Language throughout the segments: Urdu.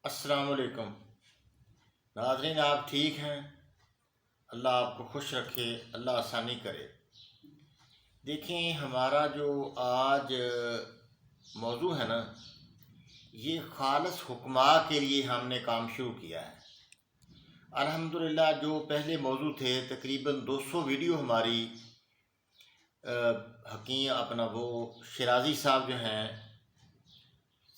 السلام علیکم ناظرین، آپ ٹھیک ہیں؟ اللہ آپ کو خوش رکھے، اللہ آسانی کرے۔ دیکھیں، ہمارا جو آج موضوع ہے نا، یہ خالص حکماء کے لیے ہم نے کام شروع کیا ہے۔ الحمدللہ جو پہلے موضوع تھے تقریباً 200 ویڈیو ہماری حکیم وہ شرازی صاحب جو ہیں،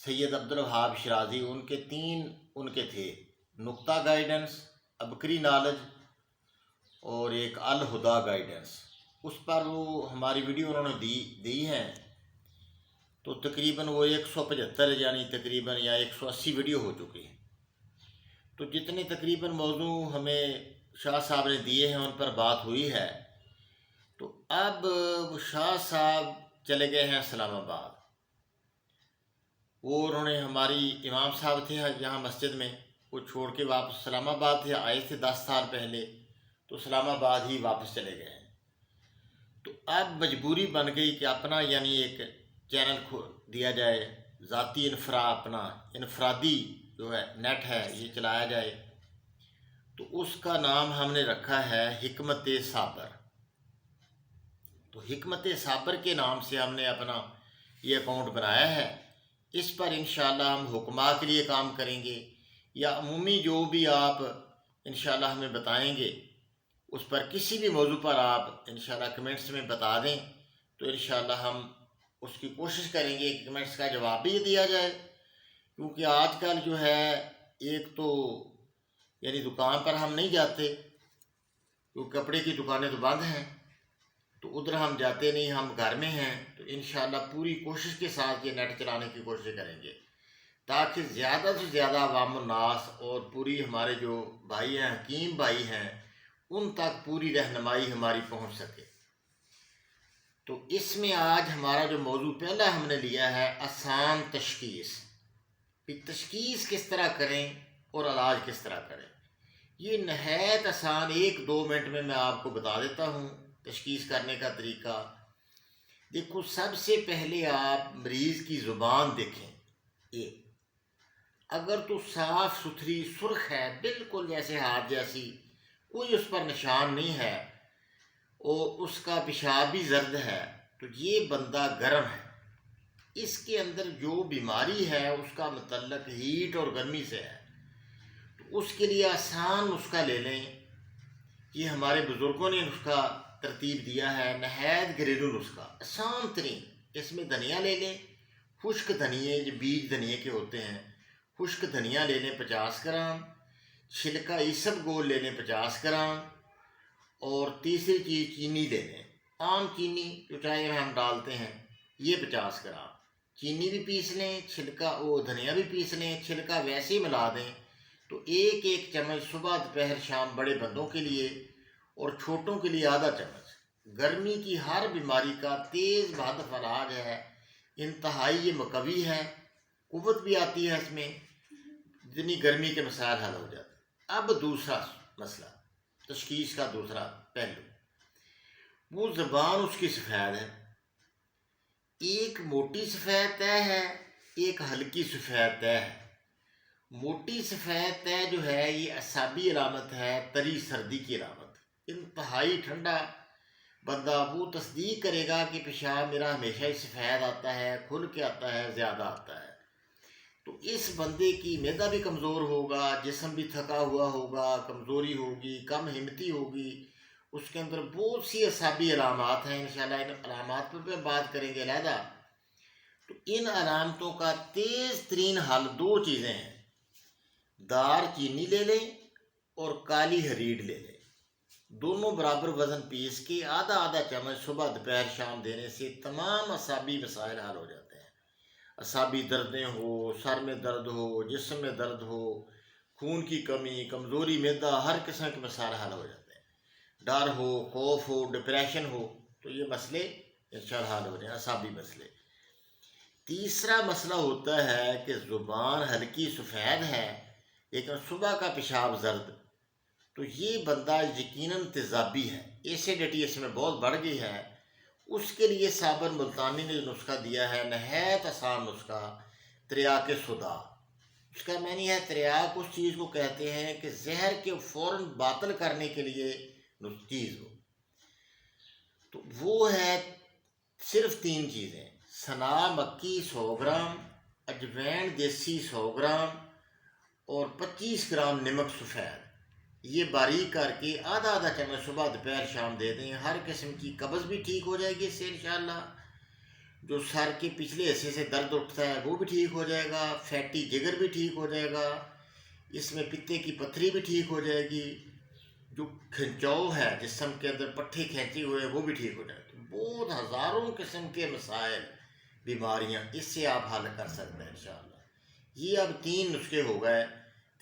سید عبدالوہاب شرازی، ان کے 3 تھے: نقطہ گائیڈنس، ابکری نالج اور ایک الہدا گائیڈنس۔ اس پر وہ ہماری ویڈیو انہوں نے دی ہیں، تو تقریباً وہ 175 یعنی تقریباً یا 180 ویڈیو ہو چکی ہیں۔ تو جتنے تقریباً موضوع ہمیں شاہ صاحب نے دیے ہیں ان پر بات ہوئی ہے۔ تو اب وہ شاہ صاحب چلے گئے ہیں اسلام آباد۔ وہ انہوں نے ہماری امام صاحب تھے یہاں مسجد میں، وہ چھوڑ کے واپس اسلام آباد تھے، آئے تھے 10 سال پہلے، تو اسلام آباد ہی واپس چلے گئے ہیں۔ تو اب مجبوری بن گئی کہ اپنا یعنی ایک چینل دیا جائے، ذاتی اپنا انفرادی جو ہے نیٹ ہے یہ چلایا جائے۔ تو اس کا نام ہم نے رکھا ہے حکمت صابر۔ تو حکمت صابر کے نام سے ہم نے اپنا یہ اکاؤنٹ بنایا ہے۔ اس پر انشاءاللہ ہم حکماء کے لیے کام کریں گے، یا عمومی جو بھی آپ انشاءاللہ ہمیں بتائیں گے، اس پر کسی بھی موضوع پر آپ انشاءاللہ کمنٹس میں بتا دیں، تو انشاءاللہ ہم اس کی کوشش کریں گے کہ کمنٹس کا جواب بھی دیا جائے۔ کیونکہ آج کل جو ہے ایک تو یعنی دکان پر ہم نہیں جاتے، کیونکہ کپڑے کی دکانیں تو بند ہیں، تو ادھر ہم جاتے نہیں، ہم گھر میں ہیں۔ تو انشاءاللہ پوری کوشش کے ساتھ یہ نیٹ چلانے کی کوشش کریں گے، تاکہ زیادہ سے زیادہ عوام الناس اور پوری ہمارے جو بھائی ہیں، حکیم بھائی ہیں، ان تک پوری رہنمائی ہماری پہنچ سکے۔ تو اس میں آج ہمارا جو موضوع پہلا ہم نے لیا ہے آسان تشخیص، کہ تشخیص کس طرح کریں اور علاج کس طرح کریں۔ یہ نہایت آسان 1-2 منٹ میں آپ کو بتا دیتا ہوں تشخیص کرنے کا طریقہ۔ دیکھو، سب سے پہلے آپ مریض کی زبان دیکھیں۔ اگر تو صاف ستھری سرخ ہے، بالکل جیسے ہاتھ جیسی، کوئی اس پر نشان نہیں ہے، اور اس کا پیشاب بھی زرد ہے، تو یہ بندہ گرم ہے۔ اس کے اندر جو بیماری ہے اس کا متعلق ہیٹ اور گرمی سے ہے۔ تو اس کے لیے آسان نسخہ لے لیں۔ یہ ہمارے بزرگوں نے نسخہ ترتیب دیا ہے، نہایت گھریلو نسخہ، آسان ترین۔ اس میں دھنیا لے لیں، خشک دھنیے، جو بیج دھنیے کے ہوتے ہیں، خشک دھنیا لے لیں 50 گرام، چھلکا عیسب گول لے لیں 50 گرام، اور تیسری چیز چینی لے لیں، عام چینی جو چائے میں ہم ڈالتے ہیں، یہ 50 گرام۔ چینی بھی پیس لیں، چھلکا دھنیا بھی پیس لیں، چھلکا ویسے ہی ملا دیں۔ تو 1 چمچ صبح دوپہر شام بڑے بندوں کے لیے، اور چھوٹوں کے لیے آدھا چمچ۔ گرمی کی ہر بیماری کا تیز بہادر علاج ہے، انتہائی یہ مقوی ہے، قوت بھی آتی ہے اس میں، جتنی گرمی کے مسائل حل ہو جاتے ہیں۔ اب دوسرا مسئلہ، تشخیص کا دوسرا پہلو، وہ زبان اس کی سفید ہے۔ ایک موٹی سفید طے ہے، ایک ہلکی سفید طے ہے۔ موٹی سفید طے جو ہے یہ اعصابی علامت ہے، طری سردی کی علامت۔ انتہائی ٹھنڈا بندہ وہ تصدیق کرے گا کہ پیشاب میرا ہمیشہ ہی سفید آتا ہے، کھل کے آتا ہے، زیادہ آتا ہے۔ تو اس بندے کی معدہ بھی کمزور ہوگا، جسم بھی تھکا ہوا ہوگا، کمزوری ہوگی، کم ہمتی ہوگی، اس کے اندر بہت سی اعصابی علامات ہیں۔ انشاءاللہ ان علامات پر بھی بات کریں گے علیحدہ۔ تو ان علامتوں کا تیز ترین حل 2 چیزیں ہیں: دار چینی لے لیں اور کالی ہریڈ لے لیں۔ دونوں برابر وزن پیس کے آدھا چمچ صبح دوپہر شام دینے سے تمام اعصابی مسائل حل ہو جاتے ہیں۔ اعصابی دردیں ہو، سر میں درد ہو، جسم میں درد ہو، خون کی کمی، کمزوری، معدہ، ہر قسم کے مسائل حل ہو جاتے ہیں۔ ڈر ہو، خوف ہو، ڈپریشن ہو، تو یہ مسئلے انشاءاللہ حل ہو جائیں، اعصابی مسئلے۔ تیسرا مسئلہ ہوتا ہے کہ زبان ہلکی سفید ہے لیکن صبح کا پیشاب زرد، تو یہ بندہ یقیناً تیزابی ہے، ایسیڈیٹی اس میں بہت بڑھ گئی ہے۔ اس کے لیے صابر ملتانی نے جو نسخہ دیا ہے، نہایت آسان نسخہ، تریاک سودا، اس کا معنی ہے تریاق اس چیز کو کہتے ہیں کہ زہر کے فوراً باطل کرنے کے لیے چیز ہو. تو وہ ہے صرف 3 چیزیں: سنا مکی 100 گرام، اجوین دیسی 100 گرام، اور 25 گرام نمک سفید. یہ باریک کر کے آدھا آدھا چمچ صبح دوپہر شام دے دیں. ہر قسم کی قبض بھی ٹھیک ہو جائے گی اس سے انشاءاللہ. جو سر کے پچھلے حصے سے درد اٹھتا ہے وہ بھی ٹھیک ہو جائے گا. فیٹی جگر بھی ٹھیک ہو جائے گا. اس میں پتے کی پتھری بھی ٹھیک ہو جائے گی. جو کھنچاؤ ہے جسم کے اندر پٹھے کھینچے ہوئے وہ بھی ٹھیک ہو جائے گا. بہت ہزاروں قسم کے مسائل بیماریاں اس سے آپ حل کر سکتے ہیں انشاءاللہ. یہ اب 3 نسخے ہو گئے.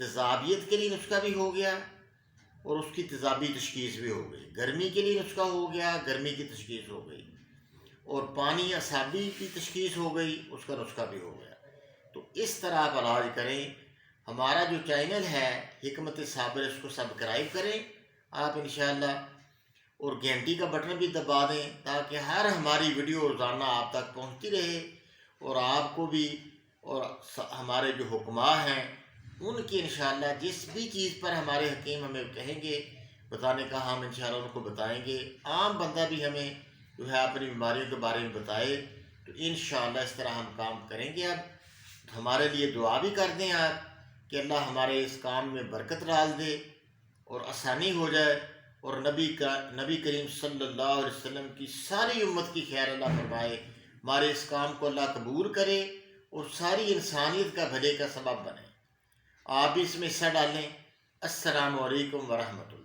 تیزابیت کے لیے نسخہ بھی ہو گیا اور اس کی تیزابی تشخیص بھی ہو گئی. گرمی کے لیے نسخہ ہو گیا، گرمی کی تشخیص ہو گئی. اور پانی اعصابی کی تشخیص ہو گئی، اس کا نسخہ بھی ہو گیا. تو اس طرح آپ علاج کریں. ہمارا جو چینل ہے حکمت صابر، اس کو سبسکرائب کریں آپ انشاءاللہ، اور گھنٹی کا بٹن بھی دبا دیں تاکہ ہر ہماری ویڈیو روزانہ آپ تک پہنچتی رہے. اور آپ کو بھی، اور ہمارے جو حکماء ہیں ان کی انشاءاللہ جس بھی چیز پر ہمارے حکیم ہمیں کہیں گے بتانے کا، ہم انشاءاللہ ان کو بتائیں گے. عام بندہ بھی ہمیں جو ہے اپنی بیماریوں کے بارے میں بتائے تو انشاءاللہ اس طرح ہم کام کریں گے. اب ہمارے لیے دعا بھی کر دیں آپ کہ اللہ ہمارے اس کام میں برکت ڈال دے اور آسانی ہو جائے، اور نبی کریم صلی اللہ علیہ وسلم کی ساری امت کی خیر اللہ فرمائے. ہمارے اس کام کو اللہ قبول کرے اور ساری انسانیت کا بھلے کا سبب بنے. آپ بھی اس میں حصہ ڈالیں. السلام علیکم ورحمۃ اللہ.